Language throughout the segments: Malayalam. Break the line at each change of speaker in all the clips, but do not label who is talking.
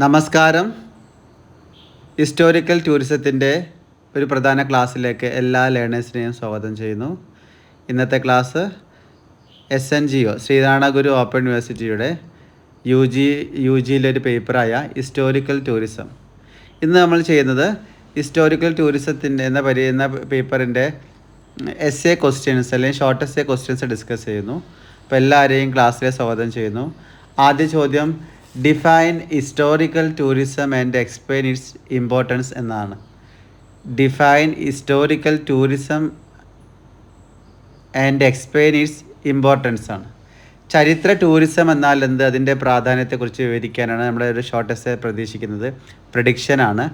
നമസ്കാരം. ഹിസ്റ്റോറിക്കൽ ടൂറിസത്തിൻ്റെ ഒരു പ്രധാന ക്ലാസ്സിലേക്ക് എല്ലാ ലേണേഴ്സിനെയും സ്വാഗതം ചെയ്യുന്നു. ഇന്നത്തെ class SNGO Sreenarayana Guru open യൂണിവേഴ്സിറ്റിയുടെ യു ജിയിലൊരു പേപ്പറായ ഹിസ്റ്റോറിക്കൽ ടൂറിസം. ഇന്ന് നമ്മൾ ചെയ്യുന്നത് ഹിസ്റ്റോറിക്കൽ ടൂറിസത്തിൻ്റെ എന്ന പേപ്പറിൻ്റെ essay ക്വസ്റ്റ്യൻസ് അല്ലെങ്കിൽ ഷോർട്ട് essay ക്വസ്റ്റ്യൻസ് ഡിസ്കസ് ചെയ്യുന്നു. അപ്പോൾ എല്ലാവരെയും ക്ലാസ്സിലെ സ്വാഗതം ചെയ്യുന്നു. ആദ്യ ചോദ്യം, define historical tourism and explain its importance എന്നാണ്. Define historical tourism and explain its importance ആണ്. ചരിത്ര ടൂറിസം എന്നാൽ എന്ത്, അതിൻ്റെ പ്രാധാന്യത്തെക്കുറിച്ച് വിവരിക്കാനാണ് നമ്മുടെ ഒരു ഷോർട്ട് എസ്സേ പ്രതീക്ഷിക്കുന്നത്. പ്രഡിക്ഷനാണ്.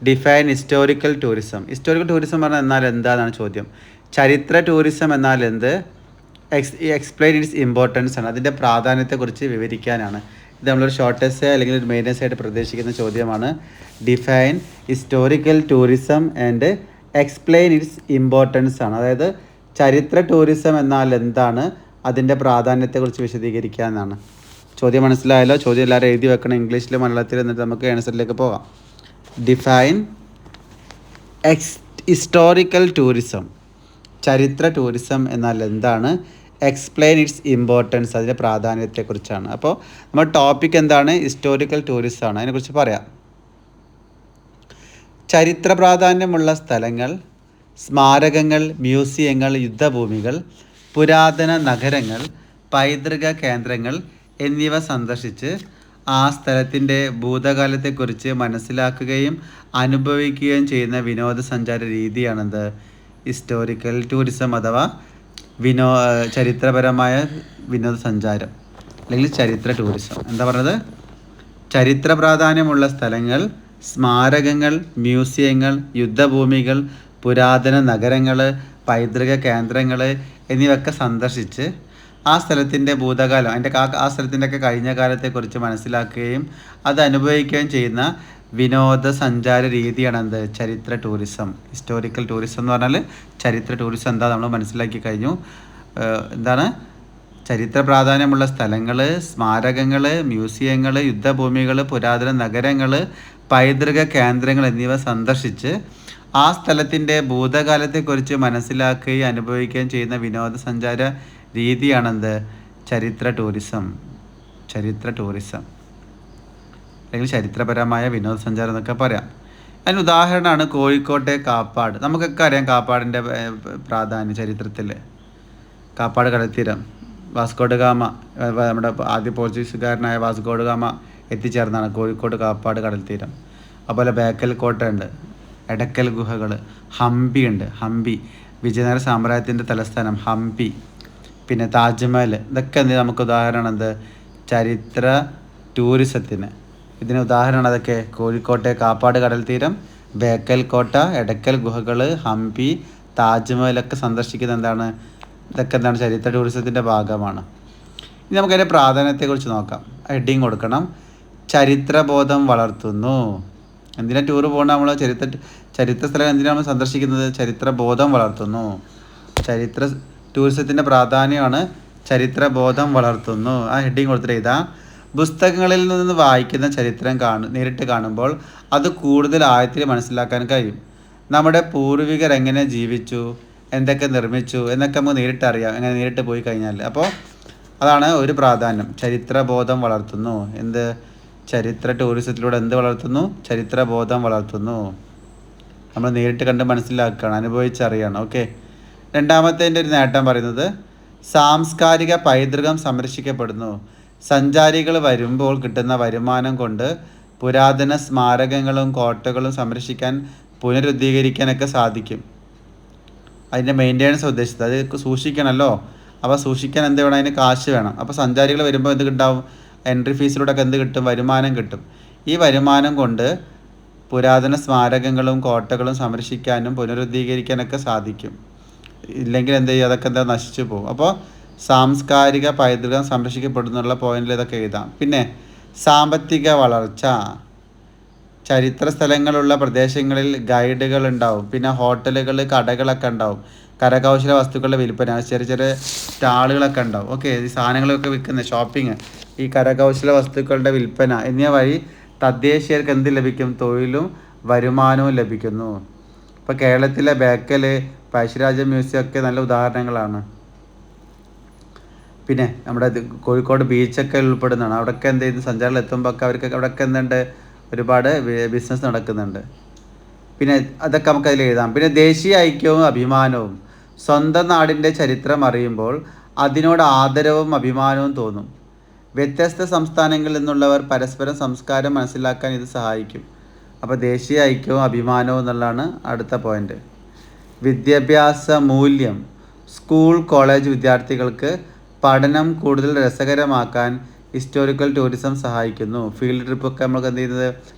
Define historical tourism. Historical tourism പറഞ്ഞാൽ എന്നാൽ എന്താണെന്നാണ് ചോദ്യം. ചരിത്ര ടൂറിസം എന്നാൽ എന്ത്, എക്സ്പ്ലെയിൻ ഇറ്റ്സ് ഇമ്പോർട്ടൻസ് ആണ്, അതിൻ്റെ പ്രാധാന്യത്തെക്കുറിച്ച് വിവരിക്കാനാണ്. ഇത് നമ്മളൊരു ഷോർട്ട് എസ്സേ അല്ലെങ്കിൽ ഒരു മെയിൻ എസ്സേ ആയിട്ട് പ്രതീക്ഷിക്കുന്ന ചോദ്യമാണ്. Define historical tourism and explain its importance ആണ്. അതായത് ചരിത്ര ടൂറിസം എന്നാൽ എന്താണ്, അതിൻ്റെ പ്രാധാന്യത്തെക്കുറിച്ച് വിശദീകരിക്കുക എന്നാണ്. ചോദ്യം മനസ്സിലായല്ലോ. ചോദ്യം എല്ലാവരും എഴുതി വെക്കണം, ഇംഗ്ലീഷിലും മലയാളത്തിലും, എന്നിട്ട് നമുക്ക് ആൻസറിലേക്ക് പോകാം. ഡിഫൈൻ ഹിസ്റ്റോറിക്കൽ ടൂറിസം, ചരിത്ര ടൂറിസം എന്നാൽ എന്താണ്, എക്സ്പ്ലെയിൻ ഇറ്റ്സ് ഇമ്പോർട്ടൻസ്, അതിൻ്റെ പ്രാധാന്യത്തെക്കുറിച്ചാണ്. അപ്പോൾ നമ്മുടെ ടോപ്പിക് എന്താണ്, ഹിസ്റ്റോറിക്കൽ ടൂറിസം ആണ്. അതിനെക്കുറിച്ച് പറയാം. ചരിത്ര പ്രാധാന്യമുള്ള സ്ഥലങ്ങൾ, സ്മാരകങ്ങൾ, മ്യൂസിയങ്ങൾ, യുദ്ധഭൂമികൾ, പുരാതന നഗരങ്ങൾ, പൈതൃക കേന്ദ്രങ്ങൾ എന്നിവ സന്ദർശിച്ച് ആ സ്ഥലത്തിൻ്റെ ഭൂതകാലത്തെക്കുറിച്ച് മനസ്സിലാക്കുകയും അനുഭവിക്കുകയും ചെയ്യുന്ന വിനോദസഞ്ചാര രീതിയാണെന്ത്, ഹിസ്റ്റോറിക്കൽ ടൂറിസം അഥവാ ചരിത്രപരമായ വിനോദസഞ്ചാരം അല്ലെങ്കിൽ ചരിത്ര ടൂറിസം. എന്താ പറഞ്ഞത്, ചരിത്ര പ്രാധാന്യമുള്ള സ്ഥലങ്ങൾ, സ്മാരകങ്ങൾ, മ്യൂസിയങ്ങൾ, യുദ്ധഭൂമികൾ, പുരാതന നഗരങ്ങൾ, പൈതൃക കേന്ദ്രങ്ങൾ എന്നിവയൊക്കെ സന്ദർശിച്ച് ആ സ്ഥലത്തിൻ്റെ ഭൂതകാലം, ആ സ്ഥലത്തിൻ്റെയൊക്കെ കഴിഞ്ഞ കാലത്തെക്കുറിച്ച് മനസ്സിലാക്കുകയും അത് അനുഭവിക്കുകയും ചെയ്യുന്ന വിനോദസഞ്ചാര രീതിയാണ് എന്ത്, ചരിത്ര ടൂറിസം. ഹിസ്റ്റോറിക്കൽ ടൂറിസം എന്ന് പറഞ്ഞാൽ ചരിത്ര ടൂറിസം എന്താ നമ്മൾ മനസ്സിലാക്കി കഴിഞ്ഞു. എന്താണ്, ചരിത്ര പ്രാധാന്യമുള്ള സ്ഥലങ്ങൾ, സ്മാരകങ്ങൾ, മ്യൂസിയങ്ങൾ, യുദ്ധഭൂമികൾ, പുരാതന നഗരങ്ങൾ, പൈതൃക കേന്ദ്രങ്ങൾ എന്നിവ സന്ദർശിച്ച് ആ സ്ഥലത്തിൻ്റെ ഭൂതകാലത്തെക്കുറിച്ച് മനസ്സിലാക്കുകയും അനുഭവിക്കുകയും ചെയ്യുന്ന വിനോദസഞ്ചാര രീതിയാണെന്ത്, ചരിത്ര ടൂറിസം. ചരിത്ര ടൂറിസം അല്ലെങ്കിൽ ചരിത്രപരമായ വിനോദസഞ്ചാരം എന്നൊക്കെ പറയാം. അതിന് ഉദാഹരണമാണ് കോഴിക്കോട്ടെ കാപ്പാട്. നമുക്കൊക്കെ അറിയാം കാപ്പാടിൻ്റെ പ്രാധാന്യം ചരിത്രത്തിൽ. കാപ്പാട് കടൽത്തീരം, വാസ്കോഡ് ഗാമ, നമ്മുടെ ആദ്യ പോർച്ചുഗീസുകാരനായ വാസ്കോഡ് ഗാമ എത്തിച്ചേർന്നാണ് കോഴിക്കോട് കാപ്പാട് കടൽത്തീരം. അതുപോലെ ബേക്കൽ കോട്ടയുണ്ട്, എടക്കൽ ഗുഹകൾ, ഹംപി ഉണ്ട്. ഹംപി വിജയനഗര സാമ്രാജ്യത്തിൻ്റെ തലസ്ഥാനം ഹംപി. പിന്നെ താജ്മഹൽ, ഇതൊക്കെ നമുക്ക് ഉദാഹരണം എന്ത്, ചരിത്ര ടൂറിസത്തിന്. ഇതിന് ഉദാഹരണം അതൊക്കെ കോഴിക്കോട്ടെ കാപ്പാട് കടൽത്തീരം, ബേക്കൽ കോട്ട, എടക്കൽ ഗുഹകൾ, ഹംപി, താജ്മഹലൊക്കെ സന്ദർശിക്കുന്ന എന്താണ്, ഇതൊക്കെ എന്താണ്, ചരിത്ര ടൂറിസത്തിൻ്റെ ഭാഗമാണ്. ഇനി നമുക്കതിൻ്റെ പ്രാധാന്യത്തെക്കുറിച്ച് നോക്കാം. ഹെഡിങ് കൊടുക്കണം, ചരിത്രബോധം വളർത്തുന്നു. എന്തിനാണ് ടൂറ് പോകണം നമ്മൾ, ചരിത്ര സ്ഥലം എന്തിനാണ് നമ്മൾ സന്ദർശിക്കുന്നത്, ചരിത്രബോധം വളർത്തുന്നു. ചരിത്ര ടൂറിസത്തിൻ്റെ പ്രാധാന്യമാണ് ചരിത്രബോധം വളർത്തുന്നു. ആ ഹെഡിങ് കൊടുത്തിട്ട് എഴുതാം. പുസ്തകങ്ങളിൽ നിന്ന് വായിക്കുന്ന ചരിത്രം നേരിട്ട് കാണുമ്പോൾ അത് കൂടുതൽ ആഴത്തിൽ മനസ്സിലാക്കാൻ കഴിയും. നമ്മുടെ പൂർവികർ എങ്ങനെ ജീവിച്ചു, എന്തൊക്കെ നിർമ്മിച്ചു എന്നൊക്കെ നമുക്ക് നേരിട്ടറിയാം, എങ്ങനെ നേരിട്ട് പോയി കഴിഞ്ഞാൽ. അപ്പോൾ അതാണ് ഒരു പ്രാധാന്യം, ചരിത്രബോധം വളർത്തുന്നു. എന്ത്, ചരിത്ര ടൂറിസത്തിലൂടെ എന്ത് വളർത്തുന്നു, ചരിത്രബോധം വളർത്തുന്നു. നമ്മൾ നേരിട്ട് കണ്ട് മനസ്സിലാക്കുകയാണ്, അനുഭവിച്ചറിയണം. ഓക്കെ. രണ്ടാമത്തേൻ്റെ ഒരു നേട്ടം പറയുന്നത് സാംസ്കാരിക പൈതൃകം സംരക്ഷിക്കപ്പെടുന്നു. സഞ്ചാരികൾ വരുമ്പോൾ കിട്ടുന്ന വരുമാനം കൊണ്ട് പുരാതന സ്മാരകങ്ങളും കോട്ടകളും സംരക്ഷിക്കാൻ പുനരുദ്ധീകരിക്കാനൊക്കെ സാധിക്കും. അതിൻ്റെ മെയിൻ്റെനൻസ് ഉദ്ദേശിച്ചത്, അത് സൂക്ഷിക്കണമല്ലോ. അപ്പോൾ സൂക്ഷിക്കാൻ എന്ത് വേണം, അതിന് കാശ് വേണം. അപ്പോൾ സഞ്ചാരികൾ വരുമ്പോൾ എന്ത് കിട്ടാവും, എൻട്രി ഫീസിലൂടെ ഒക്കെ എന്ത് കിട്ടും, വരുമാനം കിട്ടും. ഈ വരുമാനം കൊണ്ട് പുരാതന സ്മാരകങ്ങളും കോട്ടകളും സംരക്ഷിക്കാനും പുനരുദ്ധീകരിക്കാനൊക്കെ സാധിക്കും. ഇല്ലെങ്കിൽ എന്ത് ചെയ്യും, അതൊക്കെ എന്താ നശിച്ചു പോകും. അപ്പോൾ സാംസ്കാരിക പൈതൃകം സംരക്ഷിക്കപ്പെടുന്നുള്ള പോയിന്റിൽ ഇതൊക്കെ എഴുതാം. പിന്നെ സാമ്പത്തിക വളർച്ച, ചരിത്ര സ്ഥലങ്ങളുള്ള പ്രദേശങ്ങളിൽ ഗൈഡുകൾ ഉണ്ടാവും, പിന്നെ ഹോട്ടലുകൾ, കടകളൊക്കെ ഉണ്ടാവും, കരകൗശല വസ്തുക്കളുടെ വിൽപ്പന, ചെറിയ ചെറിയ സ്റ്റാളുകളൊക്കെ ഉണ്ടാവും. ഓക്കെ, ഈ സാധനങ്ങളൊക്കെ വിൽക്കുന്ന ഷോപ്പിംഗ്, ഈ കരകൗശല വസ്തുക്കളുടെ വിൽപ്പന എന്നിവ വഴി തദ്ദേശീയർക്ക് എന്ത് ലഭിക്കും? തൊഴിലും വരുമാനവും ലഭിക്കുന്നു. ഇപ്പോൾ കേരളത്തിലെ ബേക്കൽ, പഴശ്ശിരാജ മ്യൂസിയം ഒക്കെ നല്ല ഉദാഹരണങ്ങളാണ്. പിന്നെ നമ്മുടെ കോഴിക്കോട് ബീച്ചൊക്കെ ഉൾപ്പെടുന്നതാണ്. അവിടെയൊക്കെ എന്ത് ചെയ്യുന്നു? സഞ്ചാരികൾ എത്തുമ്പോൾ ഒക്കെ അവർക്ക് അവിടെയൊക്കെ എന്തുണ്ട്? ഒരുപാട് ബിസിനസ് നടക്കുന്നുണ്ട്. പിന്നെ അതൊക്കെ നമുക്ക് അതിൽ എഴുതാം. പിന്നെ ദേശീയ ഐക്യവും അഭിമാനവും. സ്വന്തം നാടിൻ്റെ ചരിത്രം അറിയുമ്പോൾ അതിനോട് ആദരവും അഭിമാനവും തോന്നും. വ്യത്യസ്ത സംസ്ഥാനങ്ങളിൽ നിന്നുള്ളവർ പരസ്പരം സംസ്കാരം മനസ്സിലാക്കാൻ ഇത് സഹായിക്കും. അപ്പോൾ ദേശീയ ഐക്യവും അഭിമാനവും എന്നുള്ളതാണ് അടുത്ത പോയിന്റ്. വിദ്യാഭ്യാസ മൂല്യം. സ്കൂൾ കോളേജ് വിദ്യാർത്ഥികൾക്ക് പഠനം കൂടുതൽ രസകരമാക്കാൻ ഹിസ്റ്റോറിക്കൽ ടൂറിസം സഹായിക്കുന്നു. ഫീൽഡ് ട്രിപ്പൊക്കെ നമുക്ക് എന്ത് ചെയ്യുന്നത്?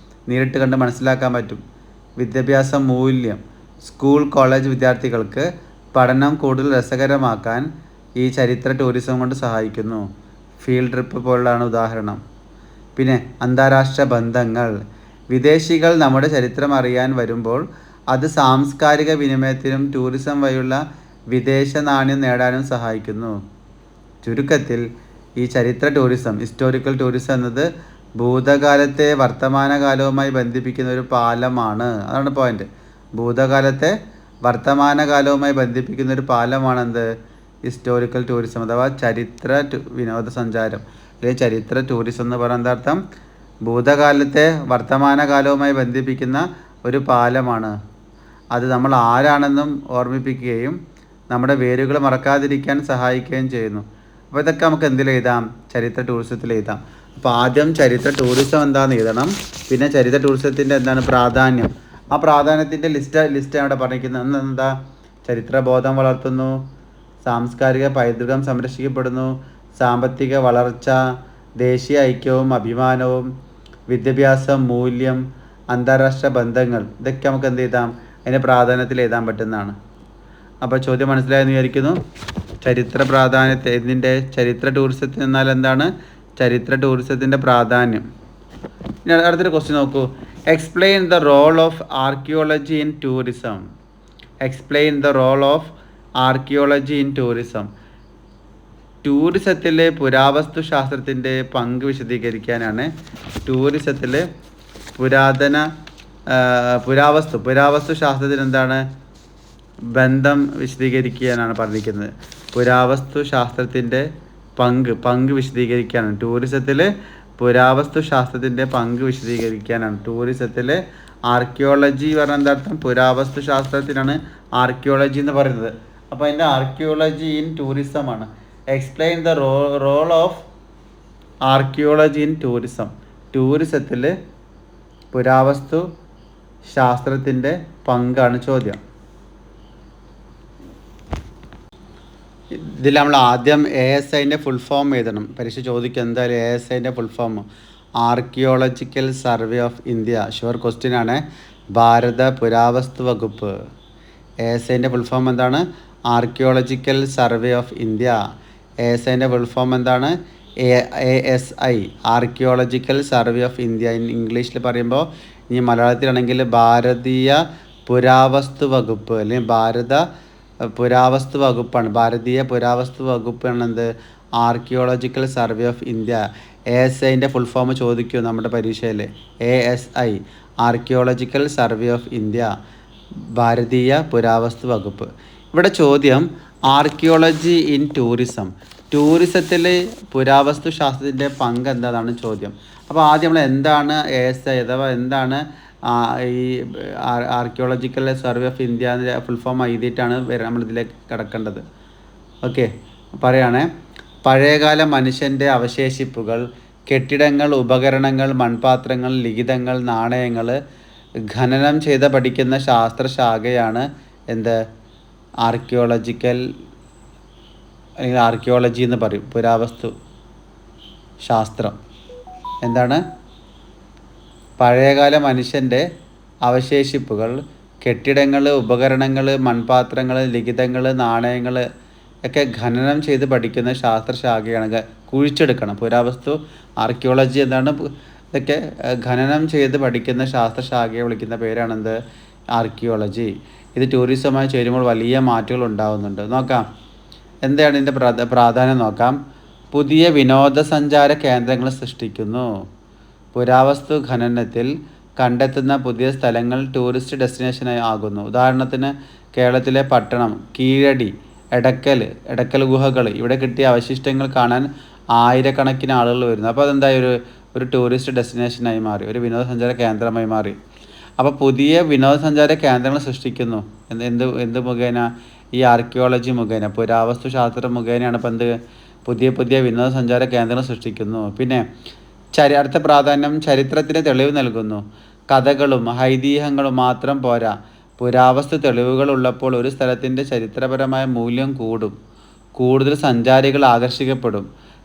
നേരിട്ട് കണ്ട് മനസ്സിലാക്കാൻ പറ്റും. വിദ്യാഭ്യാസ മൂല്യം. സ്കൂൾ കോളേജ് വിദ്യാർത്ഥികൾക്ക് പഠനം കൂടുതൽ രസകരമാക്കാൻ ഈ ചരിത്ര ടൂറിസം കൊണ്ട് സഹായിക്കുന്നു. ഫീൽഡ് ട്രിപ്പ് പോലുള്ളതാണ് ഉദാഹരണം. പിന്നെ അന്താരാഷ്ട്ര ബന്ധങ്ങൾ. വിദേശികൾ നമ്മുടെ ചരിത്രം അറിയാൻ വരുമ്പോൾ അത് സാംസ്കാരിക വിനിമയത്തിനും ടൂറിസം വഴിയുള്ള വിദേശ നാണ്യം നേടാനും സഹായിക്കുന്നു. ചുരുക്കത്തിൽ ഈ ചരിത്ര ടൂറിസം, ഹിസ്റ്റോറിക്കൽ ടൂറിസം എന്നത് ഭൂതകാലത്തെ വർത്തമാനകാലവുമായി ബന്ധിപ്പിക്കുന്ന ഒരു പാലമാണ്. അതാണ് പോയിന്റ്. ഭൂതകാലത്തെ വർത്തമാനകാലവുമായി ബന്ധിപ്പിക്കുന്ന ഒരു പാലമാണ് എന്ത്? ഹിസ്റ്റോറിക്കൽ ടൂറിസം അഥവാ ചരിത്ര വിനോദസഞ്ചാരം അല്ലെങ്കിൽ ചരിത്ര ടൂറിസം എന്ന് പറയുന്ന എന്താർത്ഥം? ഭൂതകാലത്തെ വർത്തമാനകാലവുമായി ബന്ധിപ്പിക്കുന്ന ഒരു പാലമാണ്. അത് നമ്മൾ ആരാണെന്നും ഓർമ്മിപ്പിക്കുകയും നമ്മുടെ വേരുകൾ മറക്കാതിരിക്കാൻ സഹായിക്കുകയും ചെയ്യുന്നു. അപ്പോൾ ഇതൊക്കെ നമുക്ക് എന്തിൽ എഴുതാം? ചരിത്ര ടൂറിസത്തിൽ എഴുതാം. അപ്പോൾ ആദ്യം ചരിത്ര ടൂറിസം എന്താണെന്ന് എഴുതണം. പിന്നെ ചരിത്ര ടൂറിസത്തിൻ്റെ എന്താണ് പ്രാധാന്യം, ആ പ്രാധാന്യത്തിൻ്റെ ലിസ്റ്റ് അവിടെ പറഞ്ഞിരിക്കുന്നത് എന്താ? ചരിത്രബോധം വളർത്തുന്നു, സാംസ്കാരിക പൈതൃകം സംരക്ഷിക്കപ്പെടുന്നു, സാമ്പത്തിക വളർച്ച, ദേശീയ ഐക്യവും അഭിമാനവും, വിദ്യാഭ്യാസ മൂല്യം, അന്താരാഷ്ട്ര ബന്ധങ്ങൾ, ഇതൊക്കെ നമുക്ക് എന്ത് ചെയ്താം? അതിൻ്റെ പ്രാധാന്യത്തിൽ എഴുതാൻ പറ്റുന്നതാണ്. അപ്പോൾ ചോദ്യം മനസ്സിലായെന്ന് വിചാരിക്കുന്നു. ചരിത്ര പ്രാധാന്യത്തെ ഇതിൻ്റെ ചരിത്ര ടൂറിസത്തിന് എന്നാൽ എന്താണ്? ചരിത്ര ടൂറിസത്തിൻ്റെ പ്രാധാന്യം. ഇനി അടുത്തൊരു ക്വസ്റ്റ്യൻ നോക്കൂ. Explain the role of archaeology in tourism. Explain the role of archaeology in tourism. ടൂറിസത്തിലെ പുരാവസ്തു ശാസ്ത്രത്തിൻ്റെ പങ്ക് വിശദീകരിക്കാനാണ്. ടൂറിസത്തിലെ പുരാവസ്തു ശാസ്ത്രത്തിന് എന്താണ് ബന്ധം വിശദീകരിക്കാനാണ് പറഞ്ഞിരിക്കുന്നത്. പുരാവസ്തു ശാസ്ത്രത്തിൻ്റെ പങ്ക് വിശദീകരിക്കാനാണ്. ടൂറിസത്തിൽ പുരാവസ്തു ശാസ്ത്രത്തിൻ്റെ പങ്ക് വിശദീകരിക്കാനാണ്. ടൂറിസത്തിൽ ആർക്കിയോളജി പറഞ്ഞാൽ എന്താർത്ഥം? പുരാവസ്തു ശാസ്ത്രത്തിനാണ് ആർക്കിയോളജി എന്ന് പറയുന്നത്. അപ്പോൾ അതിൻ്റെ ആർക്കിയോളജി ഇൻ ടൂറിസമാണ്. Explain the role of archaeology in tourism. ടൂറിസത്തിൽ പുരാവസ്തു ശാസ്ത്രത്തിൻ്റെ പങ്കാണ് ചോദ്യം. ഇതിൽ നമ്മൾ ആദ്യം ASIൻ്റെ ഫുൾ ഫോം എഴുതണം. പരീക്ഷ ചോദിക്കുക എന്തായാലും ASIൻ്റെ full form archaeological survey of India. Sure question ആണ്. ഭാരത പുരാവസ്തു വകുപ്പ്. ASIൻ്റെ ഫുൾ ഫോം എന്താണ്? Archaeological survey of India. ASIൻ്റെ ഫുൾ ഫോം എന്താണ്? ASI, archaeological survey of India. ഇംഗ്ലീഷിൽ പറയുമ്പോൾ, ഇനി മലയാളത്തിലാണെങ്കിൽ ഭാരതീയ പുരാവസ്തു വകുപ്പ് അല്ലെങ്കിൽ ഭാരത പുരാവസ്തു വകുപ്പാണ്. ഭാരതീയ പുരാവസ്തു വകുപ്പാണ് എന്ത്? Archaeological survey of India. ASIൻ്റെ ഫുൾ ഫോം ചോദിക്കും നമ്മുടെ പരീക്ഷയിൽ. ASI, archaeological survey of India, ഭാരതീയ പുരാവസ്തു വകുപ്പ്. ഇവിടെ ചോദ്യം ആർക്കിയോളജി ഇൻ ടൂറിസം. ടൂറിസത്തിൽ പുരാവസ്തു ശാസ്ത്രത്തിൻ്റെ പങ്ക് എന്താണെന്നാണ് ചോദ്യം. അപ്പോൾ ആദ്യം നമ്മൾ എന്താണ് ASI അഥവാ എന്താണ് ഈ ആർക്കിയോളജിക്കൽ സർവേ ഓഫ് ഇന്ത്യ എന്ന ഫുൾ ഫോം എഴുതിയിട്ടാണ് നമ്മളിതിലേക്ക് കിടക്കേണ്ടത്. ഓക്കെ, പറയുകയാണേ. പഴയകാല മനുഷ്യൻ്റെ അവശേഷിപ്പുകൾ, കെട്ടിടങ്ങൾ, ഉപകരണങ്ങൾ, മൺപാത്രങ്ങൾ, ലിഖിതങ്ങൾ, നാണയങ്ങൾ ഖനനം ചെയ്ത് പഠിക്കുന്ന ശാസ്ത്രശാഖയാണ് എന്ത്? ആർക്കിയോളജിക്കൽ അല്ലെങ്കിൽ ആർക്കിയോളജി എന്ന് പറയും. പുരാവസ്തു ശാസ്ത്രം എന്താണ്? പഴയകാല മനുഷ്യൻ്റെ അവശേഷിപ്പുകൾ, കെട്ടിടങ്ങൾ, ഉപകരണങ്ങൾ, മൺപാത്രങ്ങൾ, ലിഖിതങ്ങൾ, നാണയങ്ങൾ ഒക്കെ ഖനനം ചെയ്ത് പഠിക്കുന്ന ശാസ്ത്രശാഖയാണ്. കുഴിച്ചെടുക്കണം. പുരാവസ്തു ആർക്കിയോളജി എന്താണ്? ഇതൊക്കെ ഖനനം ചെയ്ത് പഠിക്കുന്ന ശാസ്ത്രശാഖയെ വിളിക്കുന്ന പേരാണെന്ത്? ആർക്കിയോളജി. ഇത് ടൂറിസവുമായി ചേരുമ്പോൾ വലിയ മാറ്റങ്ങൾ ഉണ്ടാകുന്നുണ്ട്. നോക്കാം എന്താണ് ഇതിൻ്റെ പ്രാധാന്യം നോക്കാം. പുതിയ വിനോദസഞ്ചാര കേന്ദ്രങ്ങൾ സൃഷ്ടിക്കുന്നു. പുരാവസ്തു ഖനനത്തിൽ കണ്ടെത്തുന്ന പുതിയ സ്ഥലങ്ങൾ ടൂറിസ്റ്റ് ഡെസ്റ്റിനേഷനായി ആകുന്നു. ഉദാഹരണത്തിന് കേരളത്തിലെ പട്ടണം, കീഴടി, എടക്കൽ ഗുഹകൾ, ഇവിടെ കിട്ടിയ അവശിഷ്ടങ്ങൾ കാണാൻ ആയിരക്കണക്കിന് ആളുകൾ വരുന്നു. അപ്പോൾ അതെന്തായി ഒരു ടൂറിസ്റ്റ് ഡെസ്റ്റിനേഷനായി മാറി, ഒരു വിനോദസഞ്ചാര കേന്ദ്രമായി മാറി. അപ്പോൾ പുതിയ വിനോദസഞ്ചാര കേന്ദ്രങ്ങൾ സൃഷ്ടിക്കുന്നു. എന്ത് മുഖേന? ഈ ആർക്കിയോളജി മുഖേന, പുരാവസ്തു ശാസ്ത്രം മുഖേനയാണ് ഇപ്പോൾ പുതിയ വിനോദസഞ്ചാര കേന്ദ്രങ്ങൾ സൃഷ്ടിക്കുന്നു. പിന്നെ അടുത്ത പ്രാധാന്യം ചരിത്രത്തിന് തെളിവ് നൽകുന്നു. കഥകളും ഐതിഹ്യങ്ങളും മാത്രം പോരാ, പുരാവസ്തു തെളിവുകൾ ഉള്ളപ്പോൾ ഒരു സ്ഥലത്തിൻ്റെ ചരിത്രപരമായ മൂല്യം കൂടും. കൂടുതൽ സഞ്ചാരികൾ ആകർഷിക്കപ്പെടും.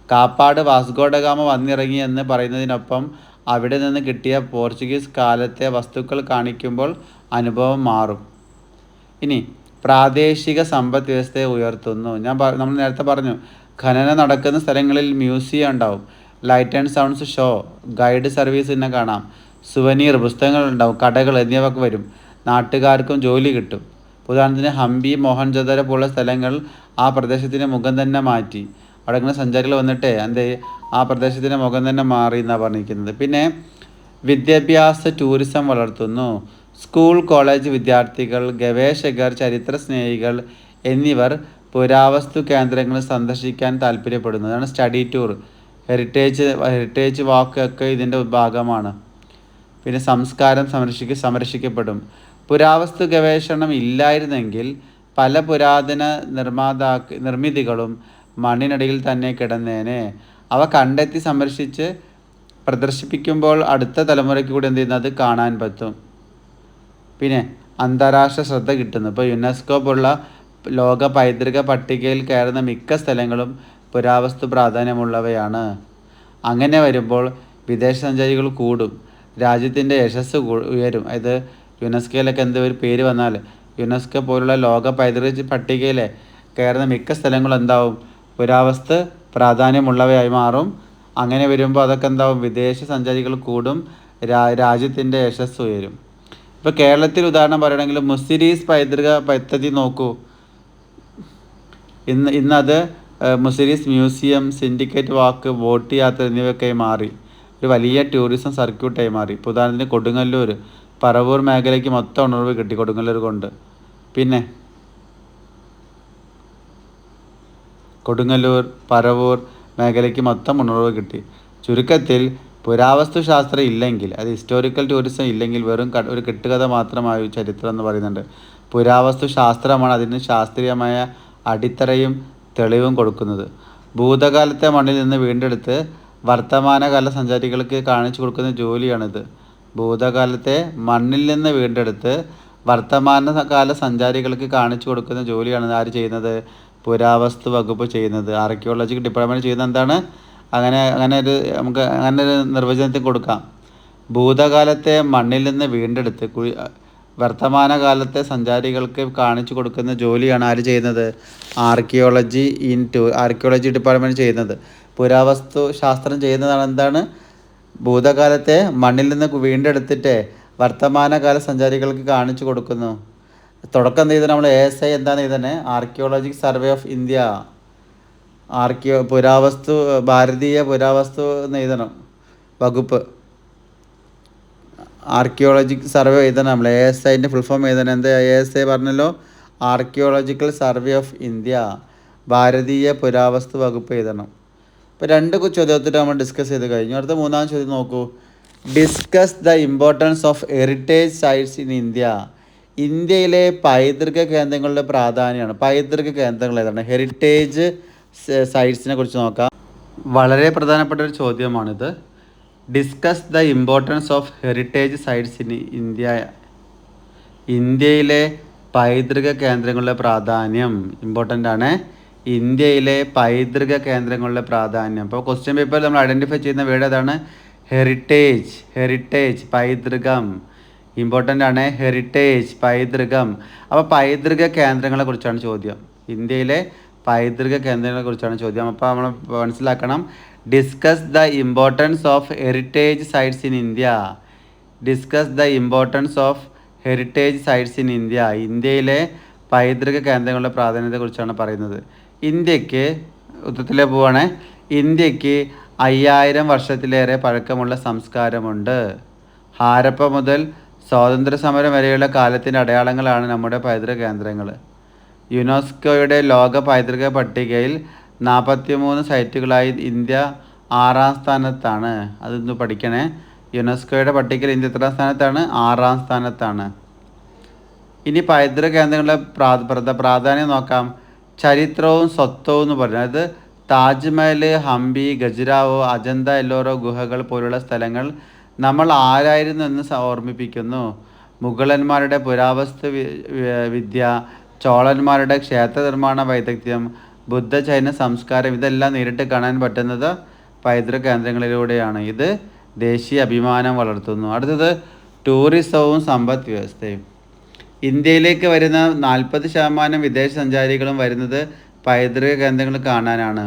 കാപ്പാട് വാസ്കോഡഗാമ വന്നിറങ്ങി എന്ന് പറയുന്നതിനൊപ്പം അവിടെ നിന്ന് കിട്ടിയ പോർച്ചുഗീസ് കാലത്തെ വസ്തുക്കൾ കാണിക്കുമ്പോൾ അനുഭവം മാറും. ഇനി പ്രാദേശിക സമ്പദ് വ്യവസ്ഥയെ ഉയർത്തുന്നു. നമ്മൾ നേരത്തെ പറഞ്ഞു, ഖനനം നടക്കുന്ന സ്ഥലങ്ങളിൽ മ്യൂസിയം ഉണ്ടാവും, light and sounds show, guide service കാണാം, സുവനീർ പുസ്തകങ്ങൾ ഉണ്ടാവും, കടകൾ എന്നിവയൊക്കെ വരും. നാട്ടുകാർക്കും ജോലി കിട്ടും. ഉദാഹരണത്തിന് ഹംപി, മോഹൻജോദാരോ പോലുള്ള സ്ഥലങ്ങൾ ആ പ്രദേശത്തിൻ്റെ മുഖം തന്നെ മാറ്റി. അവിടെ ഇങ്ങനെ സഞ്ചാരികൾ വന്നിട്ട് ആ പ്രദേശത്തിൻ്റെ മുഖം തന്നെ മാറി എന്നാണ് പറഞ്ഞിരിക്കുന്നത്. പിന്നെ വിദ്യാഭ്യാസ ടൂറിസം വളർത്തുന്നു. സ്കൂൾ കോളേജ് വിദ്യാർത്ഥികൾ, ഗവേഷകർ, ചരിത്ര സ്നേഹികൾ എന്നിവർ പുരാവസ്തു കേന്ദ്രങ്ങൾ സന്ദർശിക്കാൻ താല്പര്യപ്പെടുന്നു. അതാണ് സ്റ്റഡി ടൂർ. ഹെറിറ്റേജ് വാക്ക് ഒക്കെ ഇതിൻ്റെ ഭാഗമാണ്. പിന്നെ സംസ്കാരം സംരക്ഷിക്കപ്പെടും. പുരാവസ്തു ഗവേഷണം ഇല്ലായിരുന്നെങ്കിൽ പല പുരാതന നിർമ്മിതികളും മണ്ണിനടിയിൽ തന്നെ കിടന്നേനെ. അവ കണ്ടെത്തി സംരക്ഷിച്ച് പ്രദർശിപ്പിക്കുമ്പോൾ അടുത്ത തലമുറയ്ക്ക് കൂടി അത് കാണാൻ പറ്റും. പിന്നെ അന്താരാഷ്ട്ര ശ്രദ്ധ കിട്ടുന്നു. ഇപ്പോൾ യുനെസ്കോ പോലുള്ള ലോക പൈതൃക പട്ടികയിൽ കയറുന്ന മിക്ക സ്ഥലങ്ങളും പുരാവസ്തു പ്രാധാന്യമുള്ളവയാണ്. അങ്ങനെ വരുമ്പോൾ വിദേശ സഞ്ചാരികൾ കൂടും, രാജ്യത്തിൻ്റെ യശസ്സ് ഉയരും. അതായത് യുനെസ്കോയിലൊക്കെ ഒരു പേര് വന്നാൽ, യുനെസ്കോ പോലുള്ള ലോക പൈതൃക പട്ടികയിലെ കയറുന്ന മിക്ക സ്ഥലങ്ങളും പുരാവസ്തു പ്രാധാന്യമുള്ളവയായി മാറും. അങ്ങനെ വരുമ്പോൾ അതൊക്കെ വിദേശ സഞ്ചാരികൾ കൂടും, രാജ്യത്തിൻ്റെ യശസ്സ് ഉയരും. ഇപ്പോൾ കേരളത്തിൽ ഉദാഹരണം പറയുകയാണെങ്കിൽ മുസിരീസ് പൈതൃക പദ്ധതി നോക്കൂ. ഇന്നത് മുസിരീസ് മ്യൂസിയം, സിൻഡിക്കേറ്റ് വാക്ക്, ബോട്ട് യാത്ര എന്നിവയൊക്കെയായി മാറി. ഒരു വലിയ ടൂറിസം സർക്യൂട്ടായി മാറി. ഇപ്പോൾ ഉദാഹരണത്തിന് കൊടുങ്ങല്ലൂർ, പറവൂർ മേഖലയ്ക്ക് മൊത്തം ഉണർവ് കിട്ടി കൊടുങ്ങല്ലൂർ കൊണ്ട്. പിന്നെ കൊടുങ്ങല്ലൂർ, പറവൂർ മേഖലയ്ക്ക് മൊത്തം ഉണർവ് കിട്ടി. ചുരുക്കത്തിൽ പുരാവസ്തു ശാസ്ത്രം ഇല്ലെങ്കിൽ, അത് ഹിസ്റ്റോറിക്കൽ ടൂറിസം ഇല്ലെങ്കിൽ വെറും ഒരു കെട്ടുകഥ മാത്രമായി ചരിത്രം എന്ന് പറയുന്നുണ്ട്. പുരാവസ്തു ശാസ്ത്രമാണ് അതിന് ശാസ്ത്രീയമായ അടിത്തറയും തെളിവും കൊടുക്കുന്നത്. ഭൂതകാലത്തെ മണ്ണിൽ നിന്ന് വീണ്ടെടുത്ത് വർത്തമാനകാല സഞ്ചാരികൾക്ക് കാണിച്ചു കൊടുക്കുന്ന ജോലിയാണിത്. ഭൂതകാലത്തെ മണ്ണിൽ നിന്ന് വീണ്ടെടുത്ത് വർത്തമാനകാല സഞ്ചാരികൾക്ക് കാണിച്ചു കൊടുക്കുന്ന ജോലിയാണ് ആര് ചെയ്യുന്നത്? പുരാവസ്തു വകുപ്പ് ചെയ്യുന്നത്. ആർക്കിയോളജിക്കൽ ഡിപ്പാർട്ട്മെൻറ്റ് ചെയ്യുന്നത് എന്താണ്? നമുക്ക് അങ്ങനെ ഒരു നിർവചനത്തിൽ കൊടുക്കാം. ഭൂതകാലത്തെ മണ്ണിൽ നിന്ന് വീണ്ടെടുത്ത് വർത്തമാനകാലത്തെ സഞ്ചാരികൾക്ക് കാണിച്ചു കൊടുക്കുന്ന ജോലിയാണ് ആര് ചെയ്യുന്നത്? ആർക്കിയോളജി ഡിപ്പാർട്ട്മെൻറ്റ് ചെയ്യുന്നത്. പുരാവസ്തു ശാസ്ത്രം ചെയ്യുന്നതാണ് എന്താണ്? ഭൂതകാലത്തെ മണ്ണിൽ നിന്ന് വീണ്ടെടുത്തിട്ട് വർത്തമാനകാല സഞ്ചാരികൾക്ക് കാണിച്ചു കൊടുക്കുന്നു. തുടക്കം ചെയ്ത് നമ്മൾ ASI എന്താണ് ചെയ്തത്? ആർക്കിയോളജിക് സർവേ ഓഫ് ഇന്ത്യ, ഭാരതീയ പുരാവസ്തു എഴുതണം വകുപ്പ്. ആർക്കിയോളജിക് സർവേ എഴുതണം നമ്മൾ. ASIൻ്റെ ഫുൾ ഫോം എഴുതണം. എന്താ ASI പറഞ്ഞല്ലോ? ആർക്കിയോളജിക്കൽ സർവേ ഓഫ് ഇന്ത്യ, ഭാരതീയ പുരാവസ്തു വകുപ്പ് എഴുതണം. ഇപ്പോൾ 2 ചോദ്യത്തിൽ നമ്മൾ ഡിസ്കസ് ചെയ്ത് കഴിഞ്ഞു. അടുത്ത 3-ാം ചോദ്യം നോക്കൂ. Discuss the importance of heritage sites in India. ഇന്ത്യയിലെ പൈതൃക കേന്ദ്രങ്ങളുടെ പ്രാധാന്യമാണ്. പൈതൃക കേന്ദ്രങ്ങൾ ഏതാണ്? ഹെറിറ്റേജ് സൈറ്റ്സിനെ കുറിച്ച് നോക്കാം. വളരെ പ്രധാനപ്പെട്ട ഒരു ചോദ്യമാണിത്. Discuss the importance of heritage sites in India. ഇന്ത്യയിലെ പൈതൃക കേന്ദ്രങ്ങളുടെ പ്രാധാന്യം ഇമ്പോർട്ടൻ്റ് ആണ്. ഇന്ത്യയിലെ പൈതൃക കേന്ദ്രങ്ങളുടെ പ്രാധാന്യം. അപ്പോൾ ക്വസ്റ്റ്യൻ പേപ്പറിൽ നമ്മൾ ഐഡൻറ്റിഫൈ ചെയ്യുന്ന വേർഡ് ഏതാണ്? ഹെറിറ്റേജ്, പൈതൃകം. ഇമ്പോർട്ടൻ്റ് ആണ് ഹെറിറ്റേജ്, പൈതൃകം. അപ്പോൾ പൈതൃക കേന്ദ്രങ്ങളെ കുറിച്ചാണ് ചോദ്യം. ഇന്ത്യയിലെ പൈതൃക കേന്ദ്രങ്ങളെ കുറിച്ചാണ് ചോദ്യം. അപ്പോൾ നമ്മൾ മനസ്സിലാക്കണം, discuss the importance of heritage sites in India. Discuss the importance of heritage sites in India. ഇന്ത്യയിലെ പൈതൃക കേന്ദ്രങ്ങളുടെ പ്രാധാന്യത്തെക്കുറിച്ചാണ് പറയുന്നത്. ഇന്ത്യക്ക് ഉത്തരത്തിലേക്ക് പോവുകയാണെങ്കിൽ ഇന്ത്യക്ക് 5000 വർഷത്തിലേറെ പഴക്കമുള്ള സംസ്കാരമുണ്ട്. ഹാരപ്പ മുതൽ സ്വാതന്ത്ര്യ സമരം വരെയുള്ള കാലത്തിൻ്റെ അടയാളങ്ങളാണ് നമ്മുടെ പൈതൃക കേന്ദ്രങ്ങൾ. യുനെസ്കോയുടെ ലോക പൈതൃക പട്ടികയിൽ 43 സൈറ്റുകളായി ഇന്ത്യ 6ാം സ്ഥാനത്താണ്. അതൊന്ന് പഠിക്കണേ. യുനെസ്കോയുടെ പട്ടികയിൽ ഇന്ത്യ എത്രാം സ്ഥാനത്താണ്? 6ാം സ്ഥാനത്താണ്. ഇനി പൈതൃക കേന്ദ്രങ്ങളുടെ പ്രാധാന്യം നോക്കാം. ചരിത്രവും സ്വത്വവും എന്ന് പറഞ്ഞു. അതായത് താജ്മഹൽ, ഹംപി, ഖജുരാഹോ, അജന്ത എല്ലോറോ ഗുഹകൾ പോലുള്ള സ്ഥലങ്ങൾ നമ്മൾ ആരായിരുന്നു എന്ന് ഓർമ്മിപ്പിക്കുന്നു. മുഗളന്മാരുടെ പുരാവസ്തു വിദ്യ, ചോളന്മാരുടെ ക്ഷേത്ര നിർമ്മാണ വൈദഗ്ധ്യം, ബുദ്ധ ജൈന സംസ്കാരം, ഇതെല്ലാം നേരിട്ട് കാണാൻ പറ്റുന്നത് പൈതൃക കേന്ദ്രങ്ങളിലൂടെയാണ്. ഇത് ദേശീയ അഭിമാനം വളർത്തുന്നു. അടുത്തത് ടൂറിസവും സമ്പദ് വ്യവസ്ഥയും. ഇന്ത്യയിലേക്ക് വരുന്ന 40% വിദേശ സഞ്ചാരികളും വരുന്നത് പൈതൃക കേന്ദ്രങ്ങൾ കാണാനാണ്.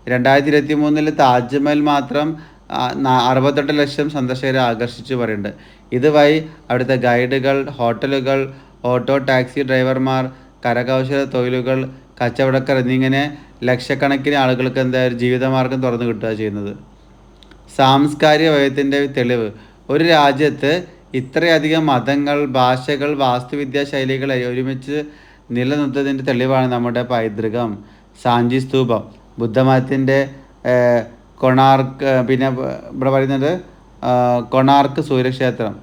2023 താജ്മഹൽ മാത്രം 68 ലക്ഷം സന്ദർശകരെ ആകർഷിച്ചു പറയുന്നുണ്ട്. ഇതുവഴി അവിടുത്തെ ഗൈഡുകൾ, ഹോട്ടലുകൾ, ഓട്ടോ ടാക്സി ഡ്രൈവർമാർ, കരകൗശല തൊഴിലുകൾ, കച്ചവടക്കാർ എന്നിങ്ങനെ ലക്ഷക്കണക്കിന് ആളുകൾക്ക് എന്തായാലും ജീവിതമാർഗം തുറന്നു കിട്ടുക ചെയ്യുന്നത്. സാംസ്കാരിക വൈവിധ്യത്തിൻ്റെ തെളിവ്. ഒരു രാജ്യത്ത് ഇത്രയധികം മതങ്ങൾ, ഭാഷകൾ, വാസ്തുവിദ്യാ ശൈലികൾ ഒരുമിച്ച് നിലനിർത്തുന്നതിൻ്റെ തെളിവാണ് നമ്മുടെ പൈതൃകം. സാഞ്ചി സ്തൂപം ബുദ്ധമതത്തിൻ്റെ, കൊണാർക്ക്, പിന്നെ ഇവിടെ പറയുന്നത് കൊണാർക്ക് സൂര്യക്ഷേത്രം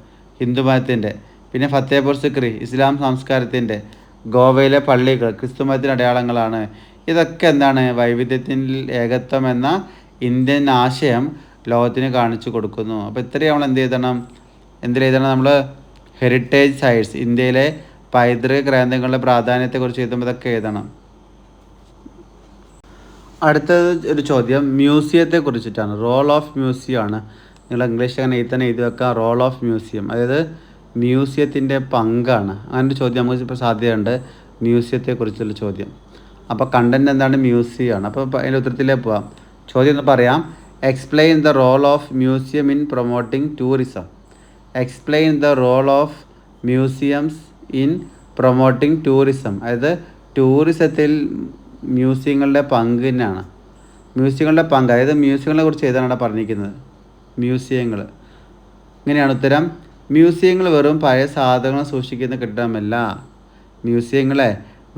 ഹിന്ദുമതത്തിൻ്റെ, പിന്നെ ഫത്തേപൂർ സിക്രി ഇസ്ലാം സംസ്കാരത്തിൻ്റെ, ഗോവയിലെ പള്ളികൾ ക്രിസ്തുമതത്തിൻ്റെ അടയാളങ്ങളാണ്. ഇതൊക്കെ എന്താണ്? വൈവിധ്യത്തിൽ ഏകത്വം എന്ന ഇന്ത്യൻ ആശയം ലോകത്തിന് കാണിച്ചു കൊടുക്കുന്നു. അപ്പോൾ ഇത്രയും നമ്മൾ എന്തിലെഴുതണം? നമ്മൾ ഹെറിറ്റേജ് സൈറ്റ്സ്, ഇന്ത്യയിലെ പൈതൃക കേന്ദ്രങ്ങളുടെ പ്രാധാന്യത്തെക്കുറിച്ച് എഴുതുമ്പോൾ ഇതൊക്കെ എഴുതണം. അടുത്തത് ഒരു ചോദ്യം മ്യൂസിയത്തെ കുറിച്ചിട്ടാണ്. റോൾ ഓഫ് മ്യൂസിയം ആണ്. നിങ്ങൾ ഇംഗ്ലീഷ് അങ്ങനെ എഴുതി വെക്കാം. റോൾ ഓഫ് മ്യൂസിയം, അതായത് മ്യൂസിയത്തിൻ്റെ പങ്കാണ്. അങ്ങനെ ഒരു ചോദ്യം നമുക്ക് ഇപ്പോൾ സാധ്യതയുണ്ട്, മ്യൂസിയത്തെക്കുറിച്ചുള്ള ചോദ്യം. അപ്പോൾ കണ്ടൻറ് എന്താണ്? മ്യൂസിയമാണ്. അപ്പോൾ അതിൻ്റെ ഉത്തരത്തിലേക്ക് പോവാം. ചോദ്യം എന്ന് പറയാം. Explain the role of museum in promoting tourism. Explain the role of museums in promoting tourism. അതായത് ടൂറിസത്തിൽ മ്യൂസിയങ്ങളുടെ പങ്കിനാണ്. മ്യൂസിയങ്ങളുടെ പങ്ക്, അതായത് മ്യൂസിയങ്ങളെ കുറിച്ച് ഏതാണ് പറഞ്ഞിരിക്കുന്നത്? മ്യൂസിയങ്ങൾ. ഇങ്ങനെയാണ് ഉത്തരം. മ്യൂസിയങ്ങൾ വെറും പഴയ സാധനങ്ങൾ സൂക്ഷിക്കുന്ന കെട്ടിടമല്ല. മ്യൂസിയങ്ങളെ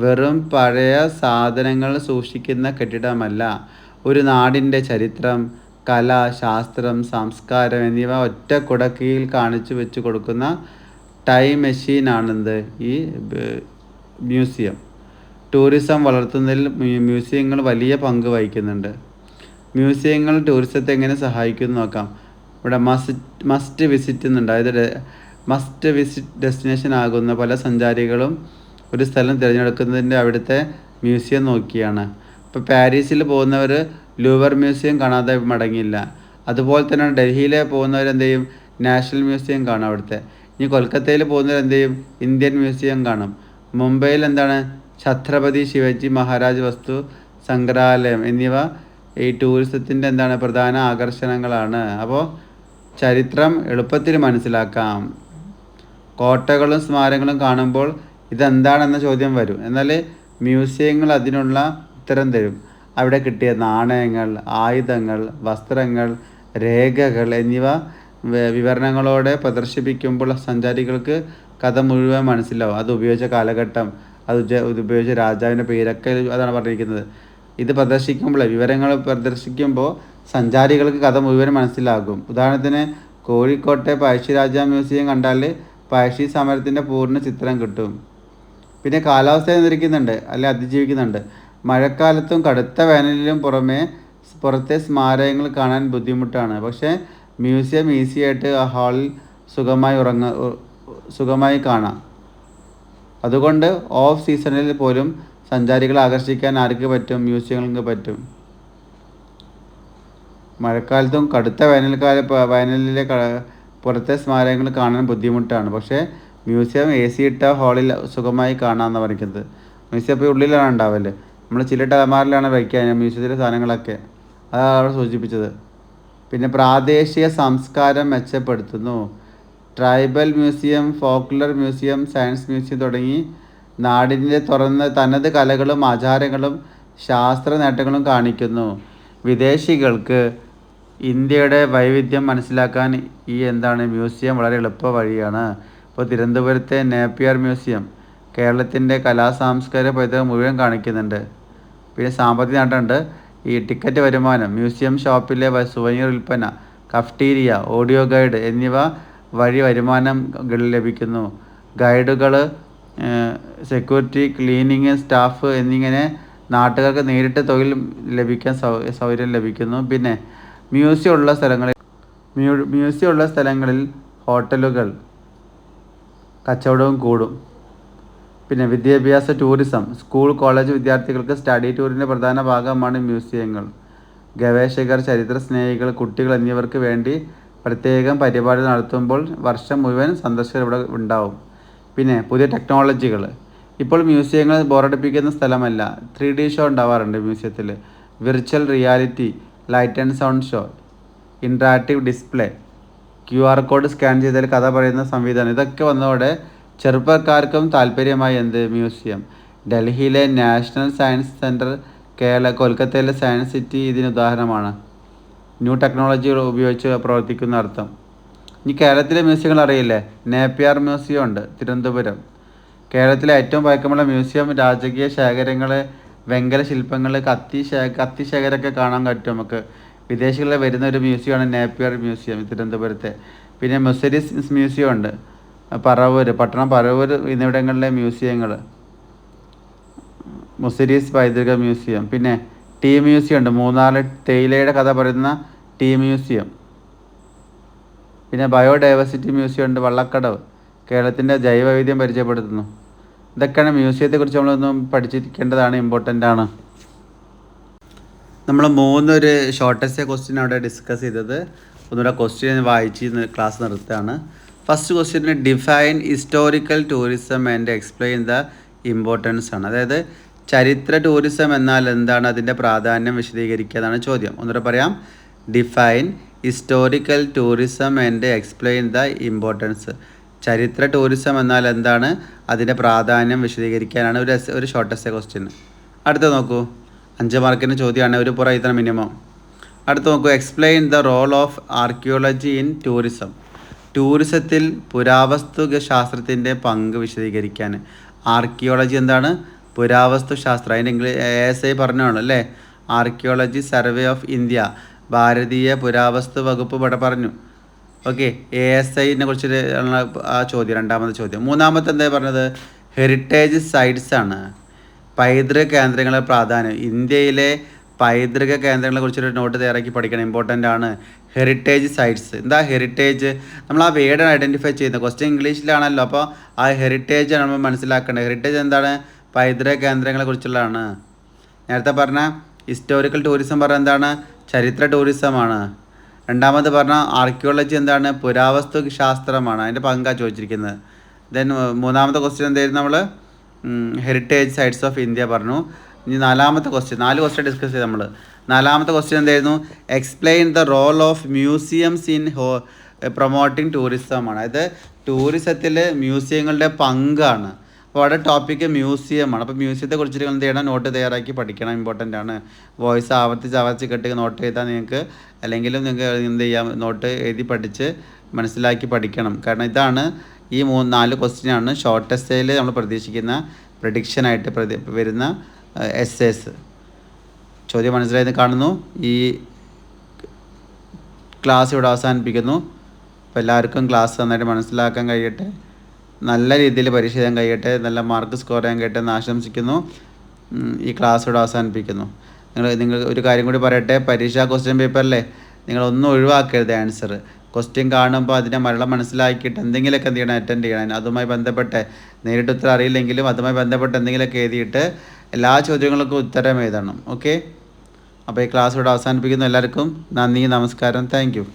വെറും പഴയ സാധനങ്ങൾ സൂക്ഷിക്കുന്ന കെട്ടിടമല്ല. ഒരു നാടിൻ്റെ ചരിത്രം, കല, ശാസ്ത്രം, സംസ്കാരം എന്നിവ ഒറ്റ കുടക്കീഴിൽ കാണിച്ചു വെച്ച് കൊടുക്കുന്ന ടൈം മെഷീനാണെന്ത്? ഈ മ്യൂസിയം. ടൂറിസം വളർത്തുന്നതിൽ മ്യൂസിയങ്ങൾ വലിയ പങ്ക് വഹിക്കുന്നുണ്ട്. മ്യൂസിയങ്ങൾ ടൂറിസത്തെ എങ്ങനെ സഹായിക്കുന്നു നോക്കാം. ഇവിടെ മസ്റ്റ് വിസിറ്റ് എന്നുണ്ട്. അതായത് മസ്റ്റ് വിസിറ്റ് ഡെസ്റ്റിനേഷൻ ആകുന്ന പല സഞ്ചാരികളും ഒരു സ്ഥലം തിരഞ്ഞെടുക്കുന്നതിൻ്റെ അവിടുത്തെ മ്യൂസിയം നോക്കിയാണ്. ഇപ്പോൾ പാരീസിൽ പോകുന്നവർ ലൂവർ മ്യൂസിയം കാണാതെ മടങ്ങില്ല. അതുപോലെ തന്നെ ഡൽഹിയിൽ പോകുന്നവർ എന്ത് ചെയ്യും? നാഷണൽ മ്യൂസിയം കാണും അവിടുത്തെ. ഇനി കൊൽക്കത്തയിൽ പോകുന്നവർ എന്ത് ചെയ്യും? ഇന്ത്യൻ മ്യൂസിയം കാണും. മുംബൈയിൽ എന്താണ്? ഛത്രപതി ശിവജി മഹാരാജ് വസ്തു സംഗ്രഹാലയം എന്നിവ ഈ ടൂറിസത്തിൻ്റെ എന്താണ്? പ്രധാന ആകർഷണങ്ങളാണ്. അപ്പോൾ ചരിത്രം എളുപ്പത്തിൽ മനസ്സിലാക്കാം. കോട്ടകളും സ്മാരകങ്ങളും കാണുമ്പോൾ ഇതെന്താണെന്ന ചോദ്യം വരും. എന്നാൽ മ്യൂസിയങ്ങൾ അതിനുള്ള ഉത്തരം തരും. അവിടെ കിട്ടിയ നാണയങ്ങൾ, ആയുധങ്ങൾ, വസ്ത്രങ്ങൾ, രേഖകൾ എന്നിവ വിവരണങ്ങളോടെ പ്രദർശിപ്പിക്കുമ്പോൾ സഞ്ചാരികൾക്ക് കഥ മുഴുവൻ മനസ്സിലാവും. അത് ഉപയോഗിച്ച കാലഘട്ടം, അത് ഉപയോഗിച്ച രാജാവിൻ്റെ പേരൊക്കെ അതാണ് പറഞ്ഞിരിക്കുന്നത്. ഇത് വിവരങ്ങൾ പ്രദർശിക്കുമ്പോൾ സഞ്ചാരികൾക്ക് കഥ മുഴുവൻ മനസ്സിലാകും. ഉദാഹരണത്തിന് കോഴിക്കോട്ടെ പഴശ്ശിരാജ മ്യൂസിയം കണ്ടാൽ പഴശ്ശി സമരത്തിൻ്റെ പൂർണ്ണ ചിത്രം കിട്ടും. പിന്നെ കാലാവസ്ഥ നിയന്ത്രിക്കുന്നുണ്ട്, അല്ലെ അതിജീവിക്കുന്നുണ്ട്. മഴക്കാലത്തും കടുത്ത വേനലിലും പുറത്തെ സ്മാരകങ്ങൾ കാണാൻ ബുദ്ധിമുട്ടാണ്. പക്ഷേ മ്യൂസിയം ഈസിയായിട്ട് ആ ഹാളിൽ സുഖമായി കാണാം. അതുകൊണ്ട് ഓഫ് സീസണിൽ പോലും സഞ്ചാരികളെ ആകർഷിക്കാൻ ആർക്ക് പറ്റും? മ്യൂസിയങ്ങൾക്ക് പറ്റും. മഴക്കാലത്തും കടുത്ത വേനലിലെ പുറത്തെ സ്മാരകങ്ങൾ കാണാൻ ബുദ്ധിമുട്ടാണ്. പക്ഷേ മ്യൂസിയം AC ഇട്ട ഹാളിൽ സുഖമായി കാണാമെന്ന് പറയുന്നത്. മ്യൂസിയം ഇപ്പോൾ ഉള്ളിലാണ് ഉണ്ടാവല്ലേ, നമ്മൾ ചില അലമാരിലാണ് വയ്ക്കുക മ്യൂസിയത്തിലെ സാധനങ്ങളൊക്കെ. അതാണ് അവിടെ സൂചിപ്പിച്ചത്. പിന്നെ പ്രാദേശിക സംസ്കാരം മെച്ചപ്പെടുത്തുന്നു. Tribal museum, folklore museum, science museum തുടങ്ങി നാടിൻ്റെ തനത് കലകളും ആചാരങ്ങളും ശാസ്ത്ര നേട്ടങ്ങളും കാണിക്കുന്നു. വിദേശികൾക്ക് ഇന്ത്യയുടെ വൈവിധ്യം മനസ്സിലാക്കാൻ ഈ എന്താണ് മ്യൂസിയം വളരെ എളുപ്പ വഴിയാണ്. ഇപ്പോൾ തിരുവനന്തപുരത്തെ നേപ്പിയർ മ്യൂസിയം കേരളത്തിൻ്റെ സാംസ്കാരിക പൈതൃകം മുഴുവൻ കാണിക്കുന്നുണ്ട്. പിന്നെ സാമ്പത്തിക നേട്ടമുണ്ട്. ഈ ടിക്കറ്റ് വരുമാനം, മ്യൂസിയം ഷോപ്പിലെ സുവനീർ വിൽപ്പന, കഫ്റ്റീരിയ, ഓഡിയോ ഗൈഡ് എന്നിവ വഴി വരുമാനങ്ങൾ ലഭിക്കുന്നു. ഗൈഡുകൾ, സെക്യൂരിറ്റി, ക്ലീനിങ് സ്റ്റാഫ് എന്നിങ്ങനെ നാട്ടുകാർക്ക് നേരിട്ട് തൊഴിൽ ലഭിക്കാൻ സൗകര്യം ലഭിക്കുന്നു. പിന്നെ മ്യൂസിയം ഉള്ള സ്ഥലങ്ങളിൽ ഹോട്ടലുകൾ കച്ചവടവും കൂടും. പിന്നെ വിദ്യാഭ്യാസ ടൂറിസം, സ്കൂൾ കോളേജ് വിദ്യാർത്ഥികൾക്ക് സ്റ്റഡി ടൂറിൻ്റെ പ്രധാന ഭാഗമാണ് മ്യൂസിയങ്ങൾ. ഗവേഷകർ, ചരിത്ര സ്നേഹികൾ, കുട്ടികൾ എന്നിവർക്ക് വേണ്ടി പ്രത്യേകം പരിപാടി നടത്തുമ്പോൾ വർഷം മുഴുവൻ സന്ദർശകർ ഇവിടെ ഉണ്ടാവും. പിന്നെ പുതിയ ടെക്നോളജികൾ, ഇപ്പോൾ മ്യൂസിയങ്ങൾ ബോറടിപ്പിക്കുന്ന സ്ഥലമല്ല. 3D ഷോ ഉണ്ടാവാറുണ്ട് മ്യൂസിയത്തിൽ. Virtual reality, light and sound show, interactive display, QR code scan ചെയ്താൽ കഥ പറയുന്ന സംവിധാനം, ഇതൊക്കെ വന്നതോടെ ചെറുപ്പക്കാർക്കും താല്പര്യമായി മ്യൂസിയം. ഡൽഹിയിലെ നാഷണൽ സയൻസ് സെൻറ്റർ, കൊൽക്കത്തയിലെ സയൻസ് സിറ്റി ഇതിന് ഉദാഹരണമാണ്. ന്യൂ ടെക്നോളജികൾ ഉപയോഗിച്ച് പ്രവർത്തിക്കുന്ന അർത്ഥം. ഇനി കേരളത്തിലെ മ്യൂസിയങ്ങൾ അറിയില്ലേ? നേപ്പിയർ മ്യൂസിയം ഉണ്ട് തിരുവനന്തപുരം. കേരളത്തിലെ ഏറ്റവും പഴക്കമുള്ള മ്യൂസിയം. രാജകീയ ശേഖരങ്ങൾ, വെങ്കല ശില്പങ്ങൾ, കത്തി ശേഖരമൊക്കെ കാണാൻ പറ്റും നമുക്ക്. വിദേശികളിൽ വരുന്ന ഒരു മ്യൂസിയമാണ് നേപ്പിയർ മ്യൂസിയം തിരുവനന്തപുരത്തെ. പിന്നെ മുസരിസ് മ്യൂസിയം ഉണ്ട് പട്ടണം പറവൂർ എന്നിവിടങ്ങളിലെ മ്യൂസിയങ്ങൾ. മുസരീസ് പൈതൃക മ്യൂസിയം. പിന്നെ ടീ മ്യൂസിയം ഉണ്ട് മൂന്നാറിൽ, തേയിലയുടെ കഥ പറയുന്ന ടീ മ്യൂസിയം. പിന്നെ ബയോഡൈവേഴ്സിറ്റി മ്യൂസിയം ഉണ്ട് വള്ളക്കടവ്, കേരളത്തിൻ്റെ ജൈവവൈവിധ്യം പരിചയപ്പെടുത്തുന്നു. ഇതൊക്കെയാണ് മ്യൂസിയത്തെക്കുറിച്ച് നമ്മളൊന്നും പഠിച്ചിരിക്കേണ്ടതാണ്, ഇമ്പോർട്ടൻ്റ് ആണ്. നമ്മൾ ഒരു ഷോർട്ടസ്റ്റ് ക്വസ്റ്റ്യൻ അവിടെ ഡിസ്കസ് ചെയ്തത്. ഒന്നുകൂടെ ക്വസ്റ്റ്യൻ വായിച്ച് ക്ലാസ് നിർത്തുകയാണ്. First question define historical tourism and explain the importance ആണ്. അതായത് ചരിത്ര ടൂറിസം എന്നാൽ എന്താണ്, അതിൻ്റെ പ്രാധാന്യം വിശദീകരിക്കുക എന്നാണ് ചോദ്യം. ഒന്നുകൂടെ പറയാം. Define historical tourism and explain the importance. ചരിത്ര ടൂറിസം എന്നാൽ എന്താണ്, അതിൻ്റെ പ്രാധാന്യം വിശദീകരിക്കാനാണ് ഒരു ഷോർട്ടസ്റ്റ് ക്വസ്റ്റ്യൻ. അടുത്ത നോക്കൂ, 5 മാർക്കിൻ്റെ ചോദ്യമാണ്, ഒരു ഇത്ര മിനിമം. അടുത്ത നോക്കൂ, explain the role of archaeology in tourism. ടൂറിസത്തിൽ പുരാവസ്തു ശാസ്ത്രത്തിൻ്റെ പങ്ക് വിശദീകരിക്കാൻ. ആർക്കിയോളജി എന്താണ്? പുരാവസ്തു ശാസ്ത്രം. അതിൻ്റെ ASI പറഞ്ഞാണ് അല്ലേ. ആർക്കിയോളജി സർവേ ഓഫ് ഇന്ത്യ, ഭാരതീയ പുരാവസ്തു വകുപ്പ് ഇവിടെ പറഞ്ഞു. ഓക്കെ, ASIനെ കുറിച്ച് ആ ചോദ്യം, രണ്ടാമത്തെ ചോദ്യം. മൂന്നാമത്തെ എന്താ പറഞ്ഞത്? ഹെറിറ്റേജ് സൈറ്റ്സ് ആണ്, പൈതൃക കേന്ദ്രങ്ങളുടെ പ്രാധാന്യം. ഇന്ത്യയിലെ പൈതൃക കേന്ദ്രങ്ങളെ കുറിച്ചൊരു നോട്ട് തയ്യാറാക്കി പഠിക്കണം, ഇമ്പോർട്ടൻ്റ് ആണ്. ഹെറിറ്റേജ് സൈറ്റ്സ് എന്താ? ഹെറിറ്റേജ് നമ്മൾ ആ വേർഡ് ഐഡൻറ്റിഫൈ ചെയ്യുന്നത്. ക്വസ്റ്റ്യൻ ഇംഗ്ലീഷിലാണല്ലോ, അപ്പോൾ ആ ഹെറിറ്റേജ് ആണ് നമ്മൾ മനസ്സിലാക്കേണ്ടത്. ഹെറിറ്റേജ് എന്താണ്? പൈതൃക കേന്ദ്രങ്ങളെ കുറിച്ചുള്ളതാണ്. നേരത്തെ പറഞ്ഞ ഹിസ്റ്റോറിക്കൽ ടൂറിസം പറഞ്ഞാൽ എന്താണ്? ചരിത്ര ടൂറിസമാണ്. രണ്ടാമത് പറഞ്ഞ ആർക്കിയോളജി എന്താണ്? പുരാവസ്തു ശാസ്ത്രമാണ്, അതിൻ്റെ പങ്കാണ് ചോദിച്ചിരിക്കുന്നത്. ദെൻ മൂന്നാമത്തെ ക്വസ്റ്റ്യൻ എന്തായിരുന്നു? നമ്മൾ ഹെറിറ്റേജ് സൈറ്റ്സ് ഓഫ് ഇന്ത്യ പറഞ്ഞു. ഇനി നാലാമത്തെ ക്വസ്റ്റ്യൻ, 4 ക്വസ്റ്റ്യൻ ഡിസ്കസ് ചെയ്ത് നമ്മൾ. നാലാമത്തെ ക്വസ്റ്റ്യൻ എന്തായിരുന്നു? Explain the role of museums in promoting ടൂറിസമാണ്. അതായത് ടൂറിസത്തിൽ മ്യൂസിയങ്ങളുടെ പങ്കാണ്. അപ്പോൾ അവിടെ ടോപ്പിക്ക് മ്യൂസിയമാണ്. അപ്പോൾ മ്യൂസിയത്തെ കുറിച്ചിട്ട് എന്ത് ചെയ്യണം? നോട്ട് തയ്യാറാക്കി പഠിക്കണം, ഇമ്പോർട്ടൻ്റ് ആണ്. വോയിസ് ആവർത്തിച്ച് കെട്ടി നോട്ട് ചെയ്താൽ നിങ്ങൾക്ക്, അല്ലെങ്കിലും നിങ്ങൾക്ക് എന്ത് ചെയ്യാം, നോട്ട് എഴുതി പഠിച്ച് മനസ്സിലാക്കി പഠിക്കണം. കാരണം ഇതാണ് ഈ 4 ക്വസ്റ്റ്യനാണ് ഷോർട്ട് എസ്സേയിൽ നമ്മൾ പ്രതീക്ഷിക്കുന്ന പ്രഡിക്ഷനായിട്ട് വരുന്ന എസ്സേസ്. ചോദ്യം മനസ്സിലായെന്ന് കാണുന്നു. ഈ ക്ലാസ് ഇവിടെ അവസാനിപ്പിക്കുന്നു. അപ്പോൾ എല്ലാവർക്കും ക്ലാസ് നന്നായിട്ട് മനസ്സിലാക്കാൻ കഴിയട്ടെ, നല്ല രീതിയിൽ പരീക്ഷ എഴുതാൻ കഴിയട്ടെ, നല്ല മാർക്ക് സ്കോർ ചെയ്യാൻ കഴിയട്ടെ എന്ന് ആശംസിക്കുന്നു. ഈ ക്ലാസ് ഇവിടെ അവസാനിപ്പിക്കുന്നു. നിങ്ങൾ ഒരു കാര്യം കൂടി പറയട്ടെ, പരീക്ഷാ ക്വസ്റ്റ്യൻ പേപ്പറിലെ നിങ്ങളൊന്നും ഒഴിവാക്കരുത്. ആൻസർ ക്വസ്റ്റ്യൻ കാണുമ്പോൾ അതിൻ്റെ മലയാളം മനസ്സിലാക്കിയിട്ട് എന്തെങ്കിലുമൊക്കെ എന്ത് ചെയ്യണം? അറ്റൻഡ് ചെയ്യണം. അതുമായി ബന്ധപ്പെട്ട് നേരിട്ട് ഉത്തരം അറിയില്ലെങ്കിലും അതുമായി ബന്ധപ്പെട്ട് എന്തെങ്കിലുമൊക്കെ എഴുതിയിട്ട് എല്ലാ ചോദ്യങ്ങൾക്കും ഉത്തരം എഴുതണം. ഓക്കെ, അപ്പോൾ ഈ ക്ലാസ് ഇവിടെ അവസാനിപ്പിക്കുന്നു. എല്ലാവർക്കും നന്ദി, നമസ്കാരം, താങ്ക് യു.